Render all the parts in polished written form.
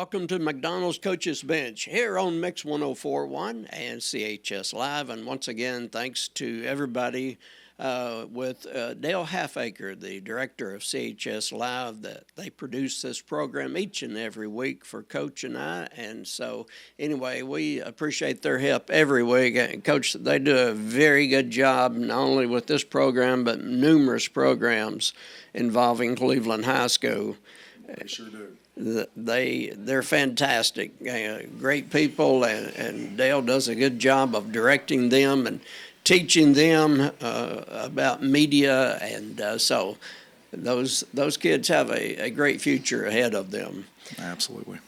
welcome to McDonald's Coaches Bench here on Mix 104.1 and CHS Live. And once again, thanks to everybody with Dale Halfacre, the director of CHS Live, that they produce this program each and every week for Coach and I. And so, anyway, we appreciate their help every week. And Coach, they do a very good job, not only with this program, but numerous programs involving Cleveland High School. They sure do. They're fantastic, great people, and Dale does a good job of directing them and teaching them about media, and so those kids have a great future ahead of them. Absolutely.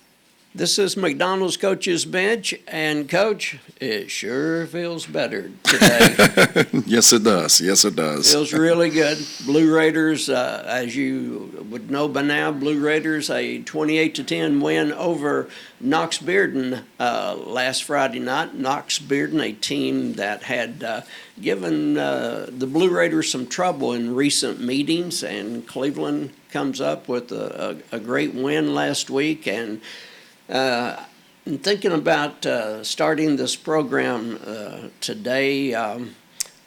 This is McDonald's Coaches Bench, and Coach, it sure feels better today. Yes, it does. Yes, it does. Feels really good. Blue Raiders, as you would know by now, Blue Raiders, a 28-10 win over Knox Bearden last Friday night. Knox Bearden, a team that had given the Blue Raiders some trouble in recent meetings, and Cleveland comes up with a great win last week. And in thinking about starting this program today, I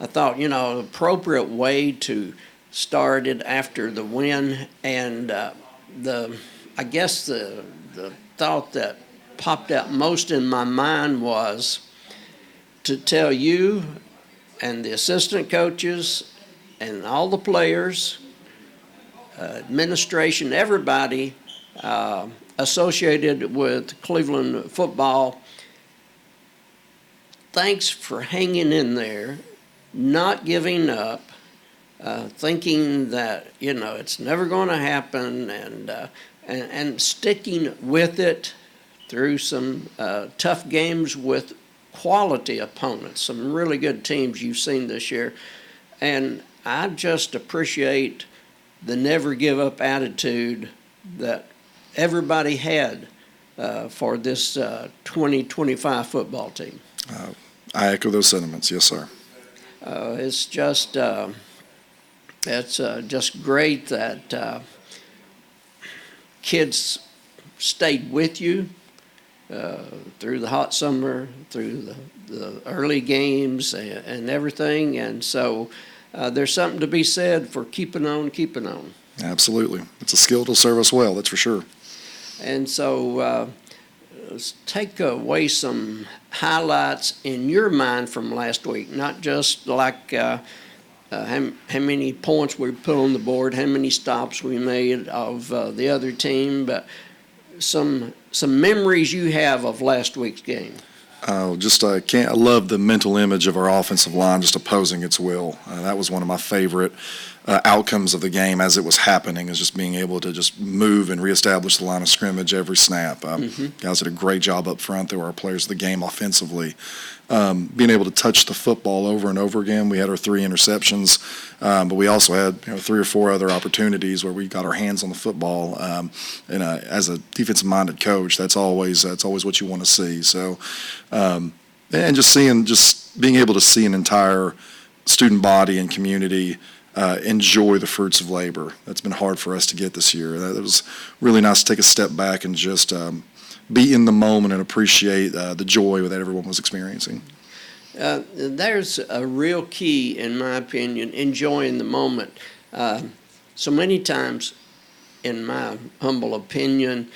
thought, appropriate way to start it after the win, and I guess the thought that popped out most in my mind was to tell you and the assistant coaches and all the players, administration, everybody associated with Cleveland football, thanks for hanging in there, not giving up, thinking that it's never going to happen, and sticking with it through some tough games with quality opponents, some really good teams you've seen this year. And I just appreciate the never give up attitude that everybody had for this 2025 football team. I echo those sentiments. Yes, sir. It's just great that kids stayed with you through the hot summer, through the early games and everything. And so there's something to be said for keeping on. Absolutely. It's a skill to serve us well, that's for sure. And so let's take away some highlights in your mind from last week, not just like how many points we put on the board, how many stops we made of the other team, but some memories you have of last week's game. I love the mental image of our offensive line just opposing its will. That was one of my favorite outcomes of the game as it was happening, is just being able to just move and reestablish the line of scrimmage every snap. Guys did a great job up front. They were our players of the game offensively. Being able to touch the football over and over again. We had our 3 interceptions, but we also had 3 or 4 other opportunities where we got our hands on the football. And as a defensive-minded coach, that's always what you want to see. So, and just being able to see an entire student body and community enjoy the fruits of labor. That's been hard for us to get this year. It was really nice to take a step back and just be in the moment and appreciate the joy that everyone was experiencing. There's a real key, in my opinion, enjoying the moment. So many times, in my humble opinion,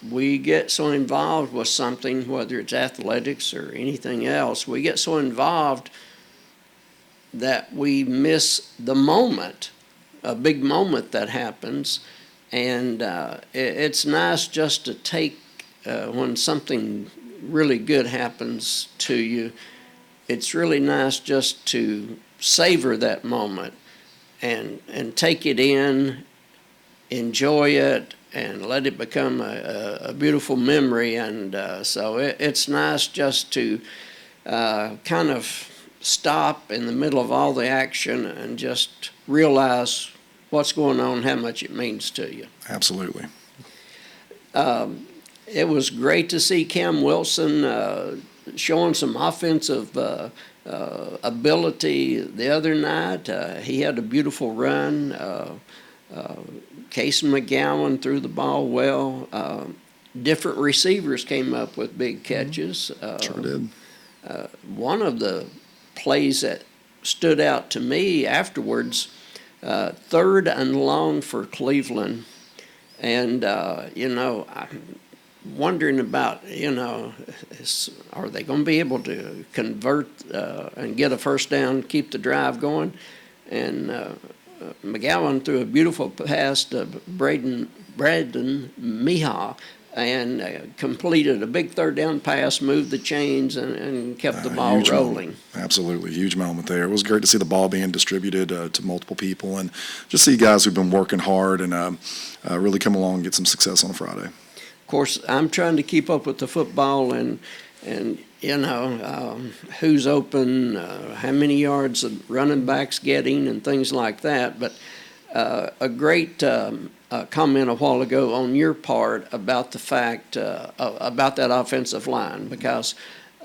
we get so involved with something, whether it's athletics or anything else, we get so involved that we miss the moment, a big moment that happens. And it's nice just to take, when something really good happens to you, it's really nice just to savor that moment and take it in, enjoy it, and let it become a beautiful memory. And so it's nice just to kind of stop in the middle of all the action and just realize what's going on, how much it means to you. Absolutely. It was great to see Cam Wilson showing some offensive ability the other night. He had a beautiful run. Case McGowan threw the ball well. different receivers came up with big catches. Sure did. One of the plays that stood out to me afterwards, 3rd and long for Cleveland. And, I'm wondering about, are they going to be able to convert and get a first down, keep the drive going? And McGowan threw a beautiful pass to Braden Miha and completed a big 3rd down pass, moved the chains, and kept the ball rolling. Moment. Absolutely, huge moment there. It was great to see the ball being distributed to multiple people, and just see guys who've been working hard and really come along and get some success on a Friday. Of course, I'm trying to keep up with the football and who's open, how many yards the running back's getting, and things like that. But a great comment a while ago on your part about the fact about that offensive line, because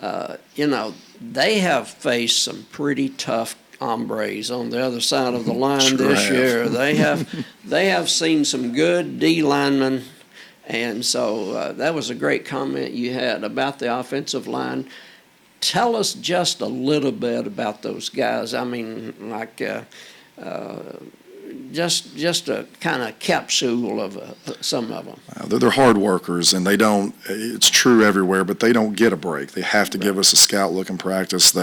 they have faced some pretty tough hombres on the other side of the line this year. They have seen some good D linemen, and so that was a great comment you had about the offensive line. Tell us just a little bit about those guys. I mean, like just a kind of capsule of some of them. They're hard workers, and they don't. It's true everywhere, but they don't get a break. They have to give us a scout look in practice.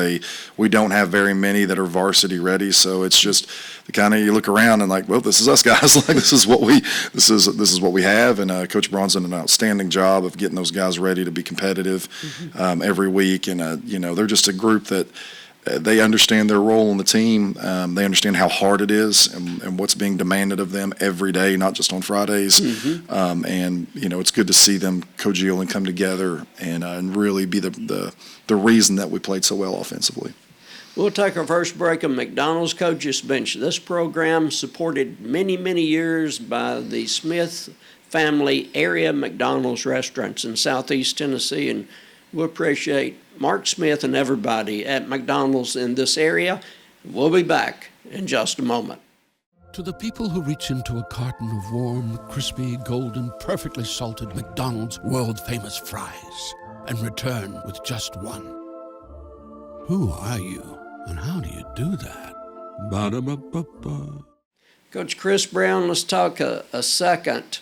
We don't have very many that are varsity ready, so it's just the kind of, you look around and like, well, this is us guys. Like this is what we have. And Coach Braun's done an outstanding job of getting those guys ready to be competitive every week. And they're just a group that. They understand their role on the team. They understand how hard it is and what's being demanded of them every day, not just on Fridays. And it's good to see them congeal and come together and really be the reason that we played so well offensively. We'll take our first break on McDonald's Coaches Bench. This program supported many, many years by the Smith family area McDonald's restaurants in Southeast Tennessee, and we appreciate Mark Smith and everybody at McDonald's in this area. We'll be back in just a moment. To the people who reach into a carton of warm, crispy, golden, perfectly salted McDonald's world-famous fries and return with just one. Who are you, and how do you do that? Ba-da-ba-ba-ba. Coach Chris Brown, let's talk a second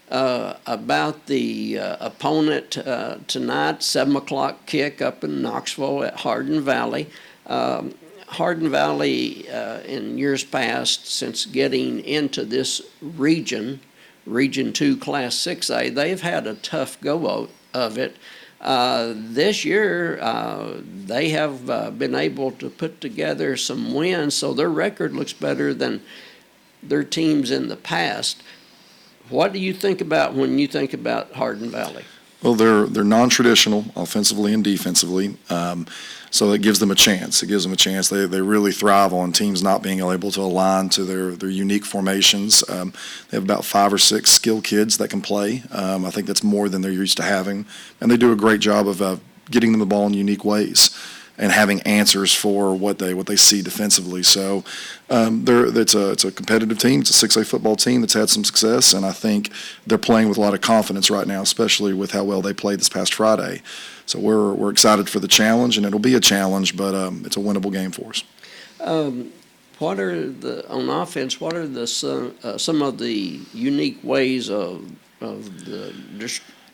about the opponent tonight, 7 o'clock kick up in Knoxville at Hardin Valley. Hardin Valley, in years past, since getting into this Region 2 Class 6A, they've had a tough go of it. This year, they have been able to put together some wins, so their record looks better than their teams in the past. What do you think about when you think about Hardin Valley? Well, they're non-traditional offensively and defensively, so it gives them a chance. It gives them a chance. They really thrive on teams not being able to align to their unique formations. They have about 5 or 6 skilled kids that can play. I think that's more than they're used to having, and they do a great job of getting them the ball in unique ways and having answers for what they see defensively. So it's a competitive team. It's a 6A football team that's had some success, and I think they're playing with a lot of confidence right now, especially with how well they played this past Friday. So we're excited for the challenge, and it'll be a challenge, but it's a winnable game for us. On offense, what are some of the unique ways of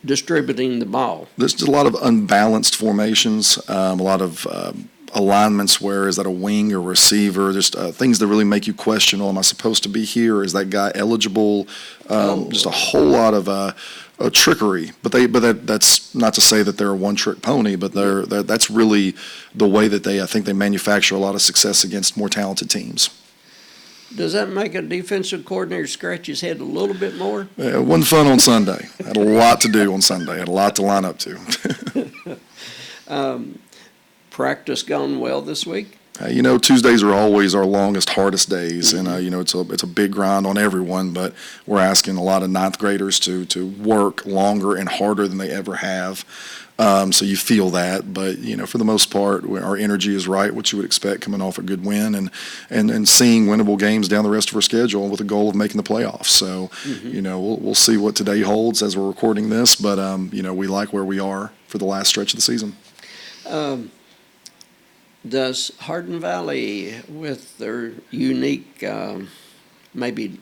distributing the ball? There's just a lot of unbalanced formations, a lot of alignments where is that a wing or receiver, just things that really make you question, am I supposed to be here? Is that guy eligible? Just a whole lot of trickery. But that's not to say that they're a one-trick pony, but that's really the way that I think they manufacture a lot of success against more talented teams. Does that make a defensive coordinator scratch his head a little bit more? It wasn't fun on Sunday. Had a lot to do on Sunday. Had a lot to line up to. Practice gone well this week? Tuesdays are always our longest, hardest days, and it's a big grind on everyone. But we're asking a lot of ninth graders to work longer and harder than they ever have. So you feel that, but for the most part, our energy is right, what you would expect coming off a good win, and seeing winnable games down the rest of our schedule with a goal of making the playoffs. So we'll see what today holds as we're recording this, but we like where we are for the last stretch of the season. Does Hardin Valley, with their unique maybe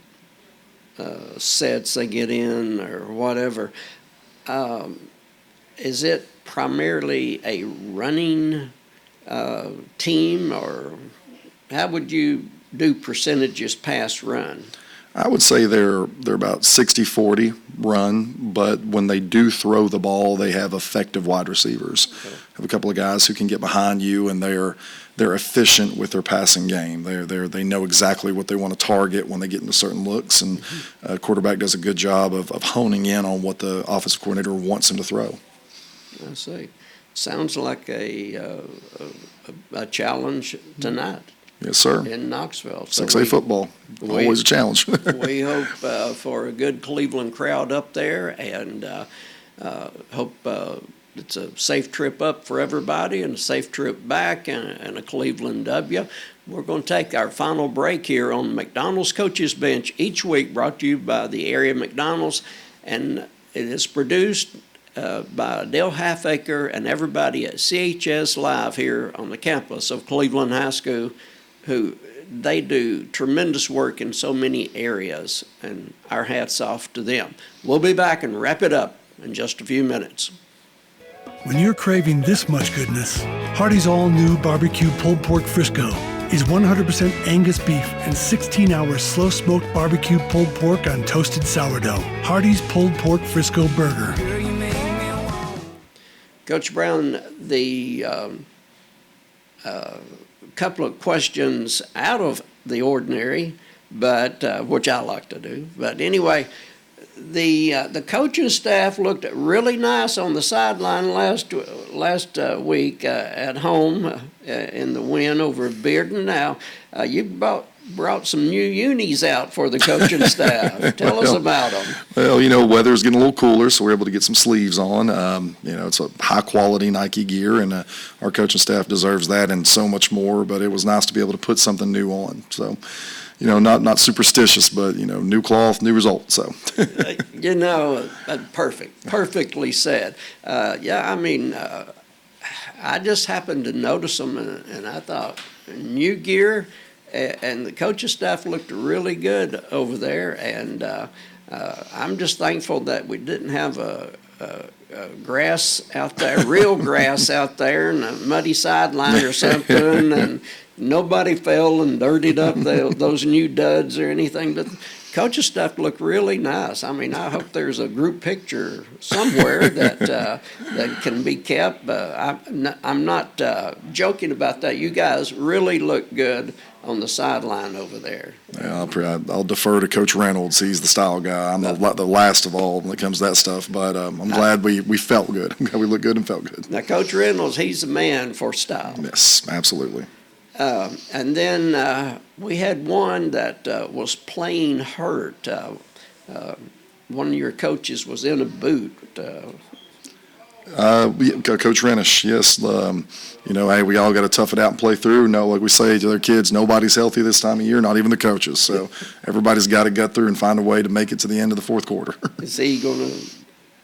sets they get in or whatever, is it primarily a running team, or how would you do percentages pass run? I would say they're about 60-40 run, but when they do throw the ball, they have effective wide receivers. Okay. Have a couple of guys who can get behind you, and they're efficient with their passing game. They know exactly what they want to target when they get into certain looks, and quarterback does a good job of honing in on what the offensive coordinator wants him to throw. I see. Sounds like a challenge tonight. Yes, sir. In Knoxville. So 6A football, always a challenge. We hope for a good Cleveland crowd up there, and hope it's a safe trip up for everybody and a safe trip back, and a Cleveland W. We're going to take our final break here on McDonald's Coaches Bench each week, brought to you by the area McDonald's, and it is produced by Dale Halfacre and everybody at CHS Live here on the campus of Cleveland High School, who they do tremendous work in so many areas, and our hats off to them. We'll be back and wrap it up in just a few minutes. When you're craving this much goodness, Hardee's all-new barbecue pulled pork Frisco is 100% Angus beef and 16-hour slow-smoked barbecue pulled pork on toasted sourdough. Hardee's pulled pork Frisco burger. Coach Brown, the couple of questions out of the ordinary, but which I like to do. But anyway, the coaching staff looked really nice on the sideline last week at home in the win over Bearden. Now, you brought some new unis out for the coaching staff. Tell us about them. Well, weather's getting a little cooler, so we're able to get some sleeves on. It's a high-quality Nike gear, and our coaching staff deserves that and so much more, but it was nice to be able to put something new on. So, not superstitious, but, new cloth, new result, so. Perfectly said. I just happened to notice them, and I thought, new gear, and the coaching staff looked really good over there, and I'm just thankful that we didn't have a grass out there, real grass out there, and a muddy sideline or something, and nobody fell and dirtied up those new duds or anything. But coaching staff looked really nice. I hope there's a group picture somewhere that can be kept. I'm not joking about that. You guys really look good on the sideline over there. Yeah, I'll defer to Coach Reynolds. He's the style guy. I'm the last of all when it comes to that stuff, but I'm glad we felt good. I'm glad we looked good and felt good. Now, Coach Reynolds, he's the man for style. Yes, absolutely. And then we had one that was plain hurt. One of your coaches was in a boot. Coach Renish, yes. Hey, we all got to tough it out and play through. No, like we say to their kids, nobody's healthy this time of year, not even the coaches. So everybody's got to gut through and find a way to make it to the end of the fourth quarter. Is he going to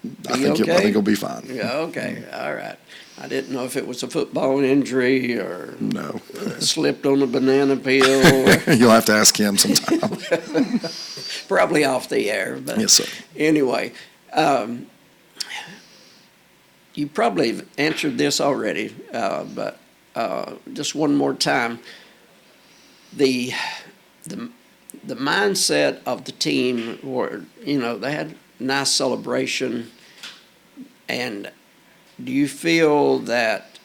be okay? I think he'll be fine. Yeah, okay, all right. I didn't know if it was a football injury or no slipped on a banana peel. You'll have to ask him sometime. Probably off the air. But yes, sir. Anyway, you probably have answered this already, but just one more time. The mindset of the team, were, they had a nice celebration, and do you feel that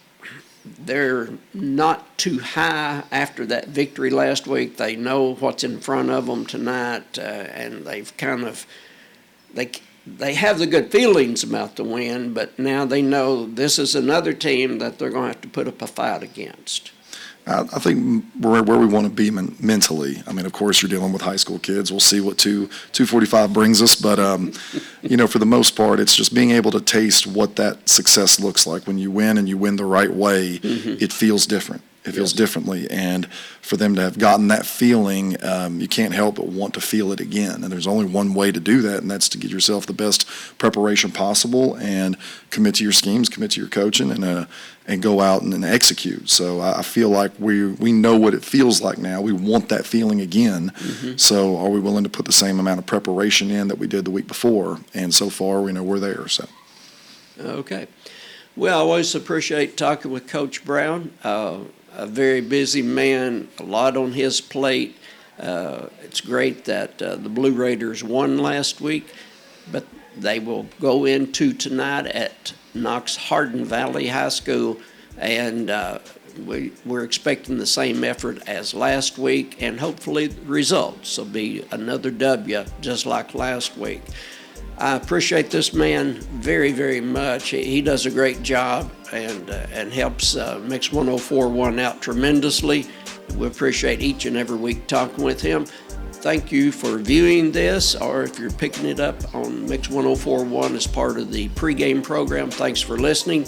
they're not too high after that victory last week? They know what's in front of them tonight, and they've they have the good feelings about the win, but now they know this is another team that they're going to have to put up a fight against. I think we're where we want to be mentally. I mean, of course, you're dealing with high school kids. We'll see what 245 brings us, but for the most part, it's just being able to taste what that success looks like when you win and you win the right way. It feels different. It feels differently, and for them to have gotten that feeling, you can't help but want to feel it again. And there's only one way to do that, and that's to give yourself the best preparation possible and commit to your schemes, commit to your coaching, and go out and execute. So I feel like we know what it feels like now. We want that feeling again. So are we willing to put the same amount of preparation in that we did the week before? And so far, we know we're there. So. Okay. Well, I always appreciate talking with Coach Brown. A very busy man, a lot on his plate. It's great that the Blue Raiders won last week, but they will go into tonight at Knox Hardin Valley High School, and we're expecting the same effort as last week, and hopefully the results will be another W just like last week. I appreciate this man very, very much. He does a great job and helps Mix 104.1 out tremendously. We appreciate each and every week talking with him. Thank you for viewing this, or if you're picking it up on Mix 104.1 as part of the pregame program, thanks for listening.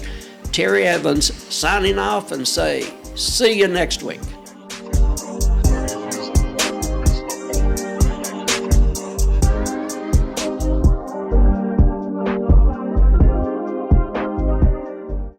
Terry Evans signing off and say, see you next week.